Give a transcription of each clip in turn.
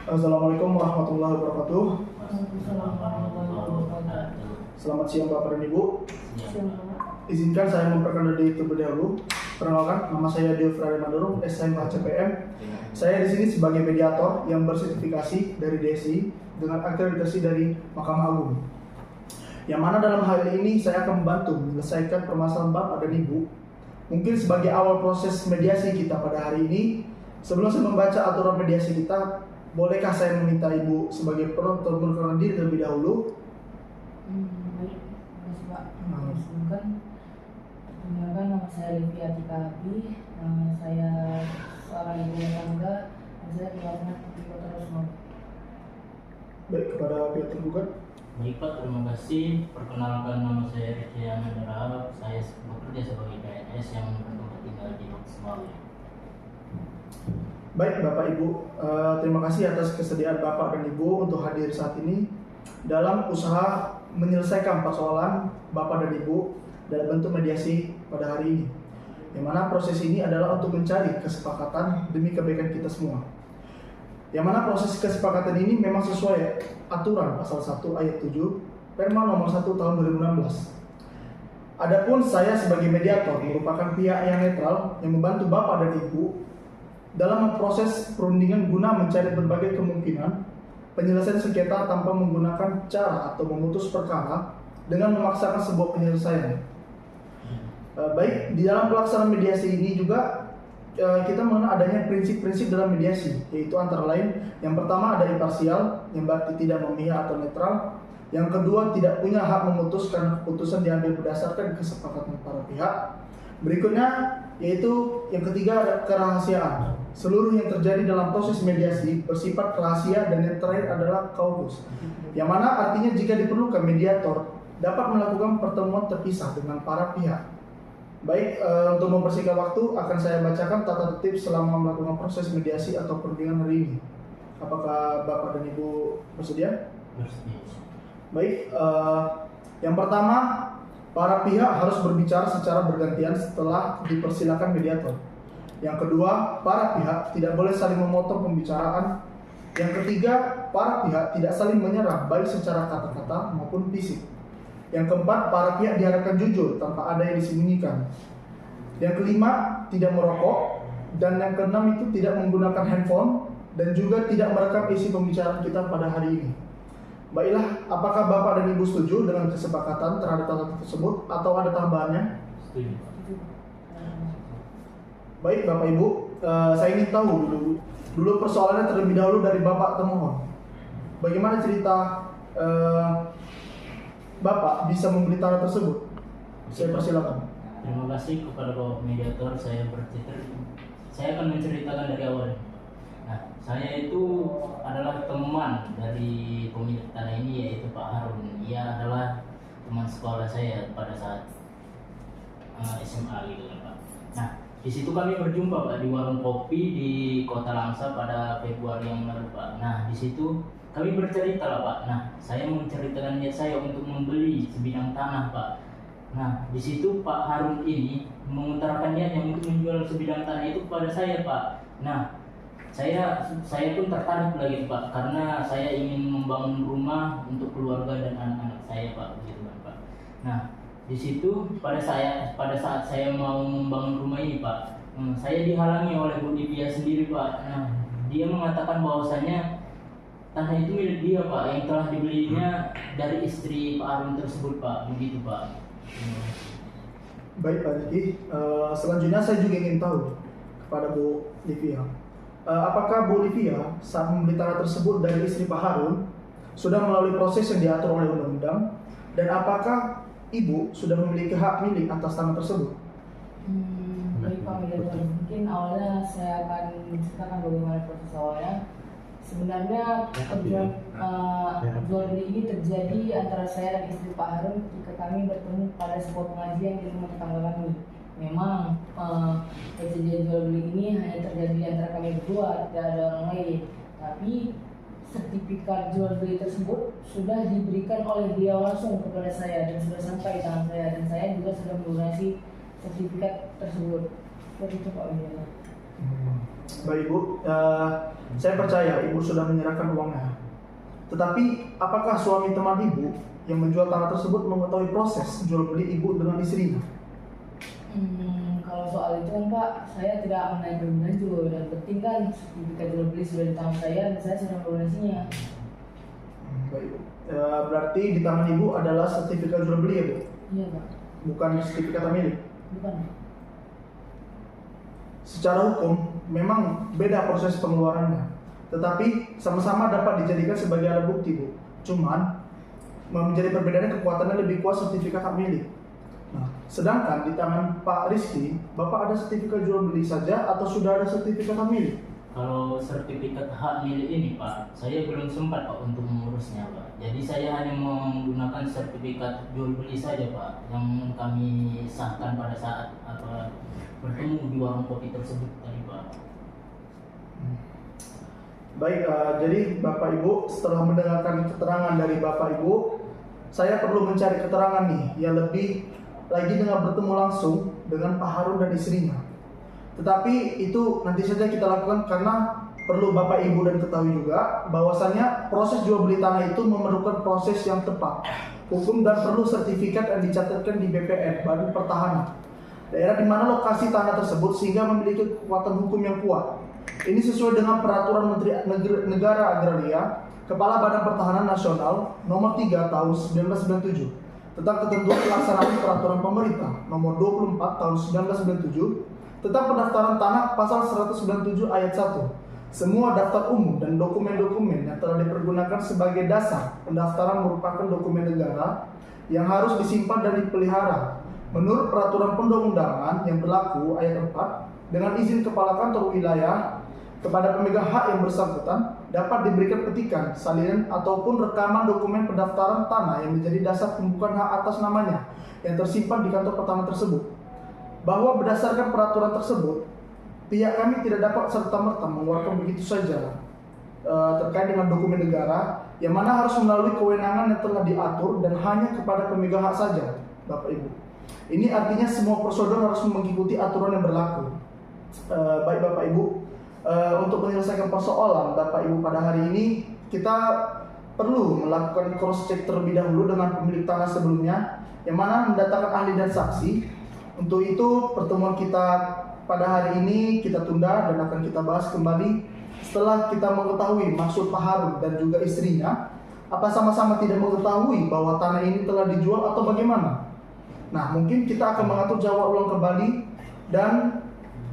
Assalamualaikum warahmatullahi wabarakatuh. Waalaikumsalam warahmatullahi wabarakatuh. Selamat siang Bapak dan Ibu. Siang, Pak. Izinkan saya memperkenalkan diri terlebih dahulu. Perkenalkan, nama saya Dio Frade Mandurung, SMH CPM. Saya di sini sebagai mediator yang bersertifikasi dari DSI dengan akreditasi dari Mahkamah Agung. Yang mana dalam hal ini saya akan membantu menyelesaikan permasalahan Bapak dan Ibu. Mungkin sebagai awal proses mediasi kita pada hari ini, sebelum saya membaca aturan mediasi kita, bolehkah saya meminta Ibu sebagai penonton memperkenalkan diri terlebih dahulu? Baik, terima kasih Pak. Perkenalkan, nama saya Livia Tika Abi. Saya seorang ibu rumah tangga dan saya tinggalnya di Kota Rosmau. Baik, kepada pihak tergugat. Baik Pak, terima kasih. Perkenalkan, nama saya Riki Amandara. Saya bekerja sebagai PNS yang bertempat tinggal di Rosmau. Baik Bapak Ibu, terima kasih atas kesediaan Bapak dan Ibu untuk hadir saat ini dalam usaha menyelesaikan persoalan Bapak dan Ibu dalam bentuk mediasi pada hari ini. Yang mana proses ini adalah untuk mencari kesepakatan demi kebaikan kita semua. Yang mana proses kesepakatan ini memang sesuai aturan pasal 1 ayat 7 Perma nomor 1 tahun 2016. Adapun saya sebagai mediator merupakan pihak yang netral yang membantu Bapak dan Ibu dalam proses perundingan guna mencari berbagai kemungkinan penyelesaian sengketa tanpa menggunakan cara atau memutus perkara dengan memaksakan sebuah penyelesaian. Baik, di dalam pelaksanaan mediasi ini juga kita mengenal adanya prinsip-prinsip dalam mediasi, yaitu antara lain yang pertama ada imparsial, yang berarti tidak memihak atau netral. Yang kedua, tidak punya hak memutus karena keputusan diambil berdasarkan kesepakatan para pihak. Berikutnya yaitu yang ketiga ada kerahasiaan. Seluruh yang terjadi dalam proses mediasi bersifat rahasia, dan yang terakhir adalah kaukus, yang mana artinya jika diperlukan mediator dapat melakukan pertemuan terpisah dengan para pihak. Baik, untuk mempersingkat waktu akan saya bacakan tata tertib selama melakukan proses mediasi atau perundingan hari ini. Apakah Bapak dan Ibu bersedia? Bersedia. Baik, yang pertama, para pihak harus berbicara secara bergantian setelah dipersilakan mediator. Yang kedua, para pihak tidak boleh saling memotong pembicaraan. Yang ketiga, para pihak tidak saling menyerang baik secara kata-kata maupun fisik. Yang keempat, para pihak diharapkan jujur tanpa ada yang disembunyikan. Yang kelima, tidak merokok. Dan yang keenam itu tidak menggunakan handphone dan juga tidak merekam isi pembicaraan kita pada hari ini. Baiklah, apakah Bapak dan Ibu setuju dengan kesepakatan terhadap tata tersebut atau ada tambahannya? Setuju. Baik Bapak Ibu, saya ingin tahu dulu persoalannya terlebih dahulu dari Bapak termohon. Bagaimana cerita Bapak bisa membeli tanah tersebut? Saya persilakan. Terima kasih kepada Bapak Mediator. Saya akan menceritakan dari awal. Nah, saya itu adalah teman dari pemilik tanah ini, yaitu Pak Harun. Ia adalah teman sekolah saya pada saat SMA gitu kan Pak. Nah, di situ kami berjumpa Pak di warung kopi di Kota Langsa pada Februari yang lalu Pak. Nah, di situ kami bercerita lah Pak. Nah, saya menceritakan niat saya untuk membeli sebidang tanah Pak. Nah, di situ Pak Harun ini mengutarakan niatnya untuk menjual sebidang tanah itu kepada saya Pak. Nah, saya pun tertarik lagi Pak, karena saya ingin membangun rumah untuk keluarga dan anak-anak saya Pak, begitu kan Pak. Nah, di situ pada saat saya mau membangun rumah ini Pak, saya dihalangi oleh Bu Livia sendiri Pak. Nah, dia mengatakan bahwasanya tanah itu milik dia Pak, yang telah dibelinya dari istri Pak Harun tersebut Pak, begitu Pak. Baik Pak Riki, selanjutnya saya juga ingin tahu kepada Bu Livia. Apakah Bu Livia saat membeli tanah tersebut dari istri Pak Harun sudah melalui proses yang diatur oleh undang-undang, dan apakah Ibu sudah memiliki hak milik atas tanah tersebut? Baik Pak Mediator, mungkin awalnya saya akan menceritakan bagaimana proses awalnya. Sebenarnya jual beli ini terjadi antara saya dan istri Pak Harun ketika kami bertemu pada sebuah pengajian di rumah tetangga kami. Memang kejadian jual beli ini hanya terjadi di antara kami berdua, tidak ada orang lain. Tapi sertifikat jual beli tersebut sudah diberikan oleh beliau langsung kepada saya dan sudah sampai di tangan saya, dan saya juga sudah melunasi sertifikat tersebut. Seperti itu Pak Mediator. Baik Ibu, saya percaya Ibu sudah menyerahkan uangnya. Tetapi apakah suami teman Ibu yang menjual tanah tersebut mengetahui proses jual beli Ibu dengan istrinya? Kalau soal itu kan Pak, saya tidak menaik lebih lanjut, dan penting kan sertifikat jual beli sudah di tangan saya dan saya sudah melunasinya. Baik. Berarti di tangan Ibu adalah sertifikat jual beli ya Bu? Iya Pak. Bukan sertifikat milik. Bukan. Secara hukum memang beda proses pengeluarannya, tetapi sama-sama dapat dijadikan sebagai alat bukti Bu. Cuman menjadi perbedaannya kekuatannya lebih kuat sertifikat hak milik. Nah, sedangkan di tangan Pak Rizky, Bapak ada sertifikat jual beli saja atau sudah ada sertifikat hak milik? Kalau sertifikat hak milik ini Pak, saya belum sempat Pak untuk mengurusnya Pak. Jadi saya hanya menggunakan sertifikat jual beli saja Pak, yang kami sahkan pada saat bertemu di warung kopi tersebut tadi Pak. Baik, jadi Bapak Ibu setelah mendengarkan keterangan dari Bapak Ibu, saya perlu mencari keterangan nih yang lebih lagi dengan bertemu langsung dengan Pak Harun dan istrinya. Tetapi itu nanti saja kita lakukan karena perlu Bapak Ibu dan ketahui juga bahwasanya proses jual beli tanah itu memerlukan proses yang tepat, hukum dan perlu sertifikat yang dicatatkan di BPN Badan Pertahanan daerah di mana lokasi tanah tersebut sehingga memiliki kekuatan hukum yang kuat. Ini sesuai dengan peraturan Menteri Negara Agraria Kepala Badan Pertahanan Nasional nomor 3 tahun 1997 tentang ketentuan pelaksanaan peraturan pemerintah nomor 24 tahun 1997 tentang pendaftaran tanah pasal 197 ayat 1. Semua daftar umum dan dokumen-dokumen yang telah dipergunakan sebagai dasar pendaftaran merupakan dokumen negara yang harus disimpan dan dipelihara menurut peraturan perundang-undangan yang berlaku ayat 4 dengan izin kepala kantor wilayah kepada pemegang hak yang bersangkutan dapat diberikan petikan, salinan ataupun rekaman dokumen pendaftaran tanah yang menjadi dasar pembukaan hak atas namanya yang tersimpan di kantor pertanahan tersebut. Bahwa berdasarkan peraturan tersebut, pihak kami tidak dapat serta-merta mengeluarkan begitu saja terkait dengan dokumen negara yang mana harus melalui kewenangan yang telah diatur dan hanya kepada pemegang hak saja, Bapak Ibu. Ini artinya semua prosedur harus mengikuti aturan yang berlaku. Baik Bapak Ibu, untuk menyelesaikan persoalan Bapak Ibu pada hari ini, kita perlu melakukan cross check terlebih dahulu dengan pemilik tanah sebelumnya, yang mana mendatangkan ahli dan saksi. Untuk itu pertemuan kita pada hari ini kita tunda dan akan kita bahas kembali setelah kita mengetahui maksud Pak Harun dan juga istrinya, apa sama-sama tidak mengetahui bahwa tanah ini telah dijual atau bagaimana. Nah, mungkin kita akan mengatur jawab ulang kembali, dan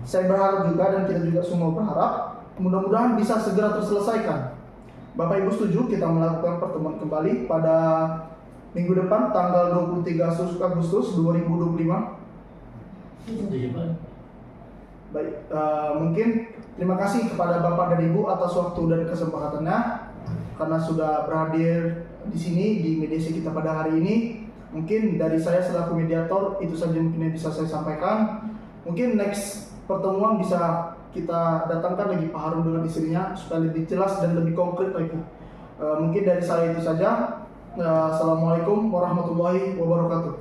saya berharap juga dan kita juga semua berharap mudah-mudahan bisa segera terselesaikan. Bapak Ibu setuju kita melakukan pertemuan kembali pada minggu depan tanggal 23 Agustus 2025? Setuju Pak. Baik, mungkin terima kasih kepada Bapak dan Ibu atas waktu dan kesempatannya karena sudah berhadir di sini di mediasi kita pada hari ini. Mungkin dari saya selaku mediator itu saja mungkin yang bisa saya sampaikan. Mungkin next pertemuan bisa kita datangkan lagi Pak Harun dengan istrinya supaya lebih jelas dan lebih konkret lagi. Mungkin dari saya itu saja. Assalamualaikum warahmatullahi wabarakatuh.